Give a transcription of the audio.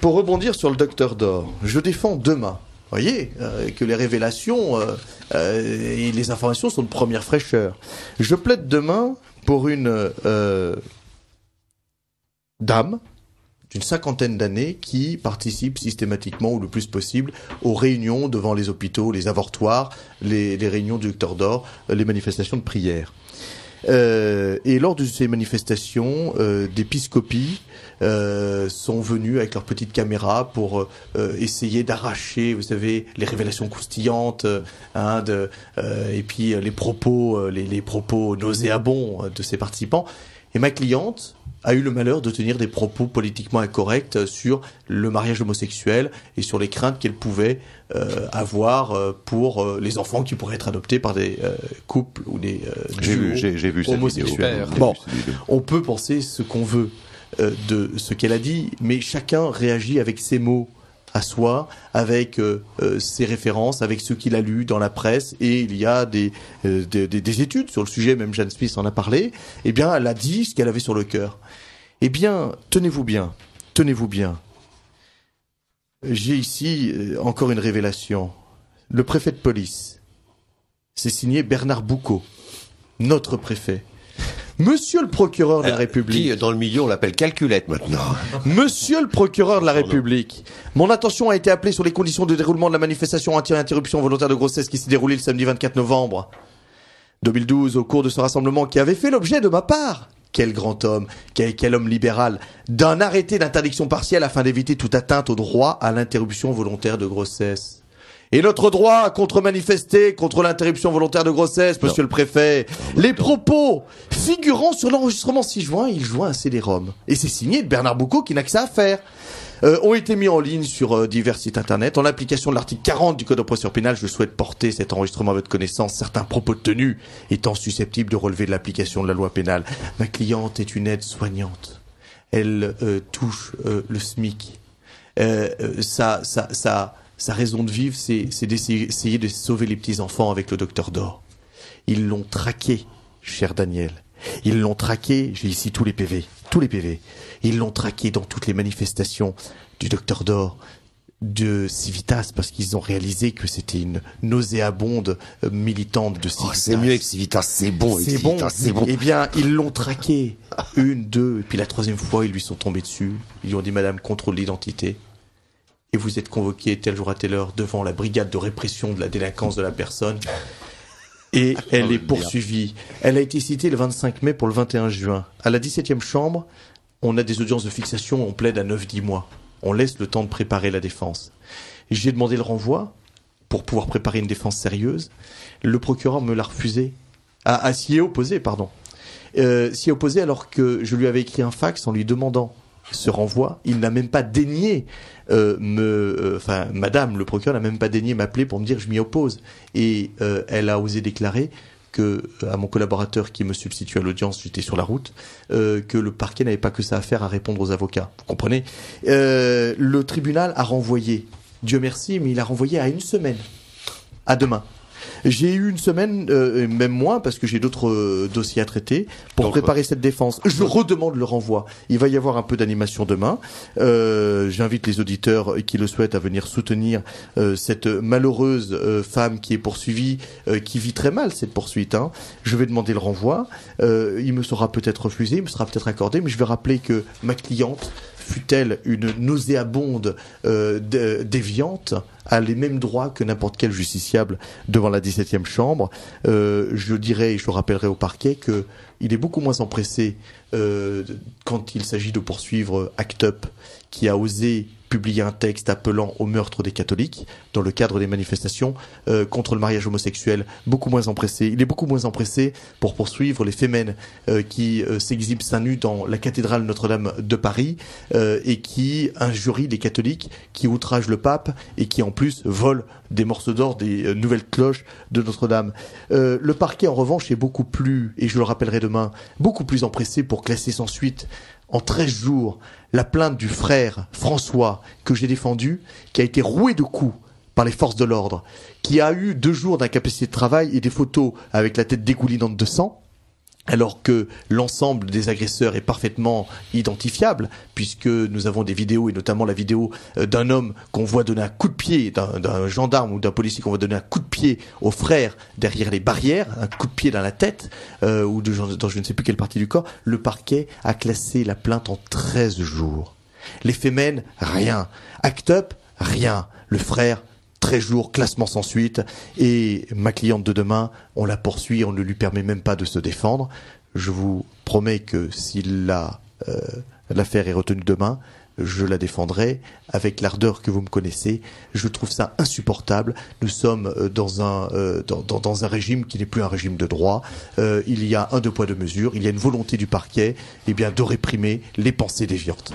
pour rebondir sur le docteur d'or, je défends demain. Vous voyez que les révélations et les informations sont de première fraîcheur. Je plaide demain pour une dame d'une 50aine d'années qui participe systématiquement ou le plus possible aux réunions devant les hôpitaux, les avortoirs, les réunions du docteur d'or, les manifestations de prière. Et lors de ces manifestations, des piscopies sont venus avec leurs petites caméras pour essayer d'arracher, vous savez, les révélations croustillantes, et puis les propos nauséabonds de ces participants. Et ma cliente a eu le malheur de tenir des propos politiquement incorrects sur le mariage homosexuel et sur les craintes qu'elle pouvait avoir pour les enfants qui pourraient être adoptés par des couples ou des duos j'ai vu homosexuels. Bon, on peut penser ce qu'on veut de ce qu'elle a dit, mais chacun réagit avec ses mots à soi, avec ses références, avec ce qu'il a lu dans la presse, et il y a des études sur le sujet, même Jeanne Smith en a parlé. Eh bien, elle a dit ce qu'elle avait sur le cœur. Eh bien, tenez-vous bien. J'ai ici encore une révélation. Le préfet de police, c'est signé Bernard Boucaud, notre préfet. Monsieur le procureur de la République. Qui, dans le milieu, on l'appelle calculette maintenant. Monsieur le procureur de la République, mon attention a été appelée sur les conditions de déroulement de la manifestation anti-interruption volontaire de grossesse qui s'est déroulée le samedi 24 novembre 2012 au cours de ce rassemblement qui avait fait l'objet de ma part. Quel grand homme, quel homme libéral, d'un arrêté d'interdiction partielle afin d'éviter toute atteinte au droit à l'interruption volontaire de grossesse. Et notre droit à contre-manifester contre l'interruption volontaire de grossesse, monsieur le préfet. Les propos figurant sur l'enregistrement 6 juin, il joint un CD-ROM. Et c'est signé de Bernard Boucaud qui n'a que ça à faire. Ont été mis en ligne sur divers sites internet. En application de l'article 40 du Code de procédure pénale, je souhaite porter cet enregistrement à votre connaissance, certains propos tenus étant susceptibles de relever de l'application de la loi pénale. Ma cliente est une aide-soignante. Elle touche le SMIC. Sa raison de vivre, c'est d'essayer de sauver les petits-enfants avec le docteur d'or. Ils l'ont traqué, cher Daniel. Ils l'ont traqué, j'ai ici tous les PV. Ils l'ont traqué dans toutes les manifestations du docteur d'or, de Civitas, parce qu'ils ont réalisé que c'était une nauséabonde militante de Civitas. Oh, c'est mieux avec Civitas, c'est bon. C'est bon. Eh bien, ils l'ont traqué. 1, 2, et puis la 3e fois, ils lui sont tombés dessus. Ils lui ont dit, madame, contrôle l'identité. Et vous êtes convoqué tel jour à telle heure devant la brigade de répression de la délinquance de la personne. Et elle est poursuivie. Elle a été citée le 25 mai pour le 21 juin. À la 17e chambre, on a des audiences de fixation, on plaide à 9-10 mois. On laisse le temps de préparer la défense. J'ai demandé le renvoi pour pouvoir préparer une défense sérieuse. Le procureur me l'a refusé. S'y est opposé, s'y est opposé alors que je lui avais écrit un fax en lui demandant ce renvoi. Il n'a même pas daigné madame, le procureur n'a même pas daigné m'appeler pour me dire je m'y oppose. Et elle a osé déclarer que, à mon collaborateur qui me substitue à l'audience, j'étais sur la route, que le parquet n'avait pas que ça à faire à répondre aux avocats. Vous comprenez? Le tribunal a renvoyé. Dieu merci, mais il a renvoyé à 1 semaine. À demain. J'ai eu 1 semaine, même moins, parce que j'ai d'autres dossiers à traiter, pour préparer cette défense. Je redemande le renvoi. Il va y avoir un peu d'animation demain. J'invite les auditeurs qui le souhaitent à venir soutenir cette malheureuse femme qui est poursuivie, qui vit très mal cette poursuite. Je vais demander le renvoi. Il me sera peut-être refusé, il me sera peut-être accordé, mais je vais rappeler que ma cliente, fut-elle une nauséabonde déviante, a les mêmes droits que n'importe quel justiciable devant la 17e chambre. Je dirais et je rappellerai au parquet que il est beaucoup moins empressé quand il s'agit de poursuivre ACT UP, qui a osé publier un texte appelant au meurtre des catholiques dans le cadre des manifestations contre le mariage homosexuel. Beaucoup moins empressé. Il est beaucoup moins empressé pour poursuivre les fémènes qui s'exhibent seins nus dans la cathédrale Notre-Dame de Paris et qui injurient les catholiques, qui outragent le pape et qui en plus volent des morceaux d'or des nouvelles cloches de Notre-Dame. Le parquet en revanche est beaucoup plus, et je le rappellerai demain, beaucoup plus empressé pour classer sans suite en 13 jours la plainte du frère François que j'ai défendu, qui a été roué de coups par les forces de l'ordre, qui a eu 2 jours d'incapacité de travail et des photos avec la tête dégoulinante de sang, alors que l'ensemble des agresseurs est parfaitement identifiable, puisque nous avons des vidéos, et notamment la vidéo d'un homme qu'on voit donner un coup de pied, d'un gendarme ou d'un policier qu'on voit donner un coup de pied au frère derrière les barrières, un coup de pied dans la tête, ou dans je ne sais plus quelle partie du corps. Le parquet a classé la plainte en 13 jours. Les Femen, rien. Act Up, rien. Le frère, 13 jours, classement sans suite, et ma cliente de demain, on la poursuit, on ne lui permet même pas de se défendre. Je vous promets que si l'affaire est retenue demain, je la défendrai avec l'ardeur que vous me connaissez. Je trouve ça insupportable. Nous sommes dans un régime qui n'est plus un régime de droit. Il y a un deux poids deux mesures. Il y a une volonté du parquet, de réprimer les pensées déviantes.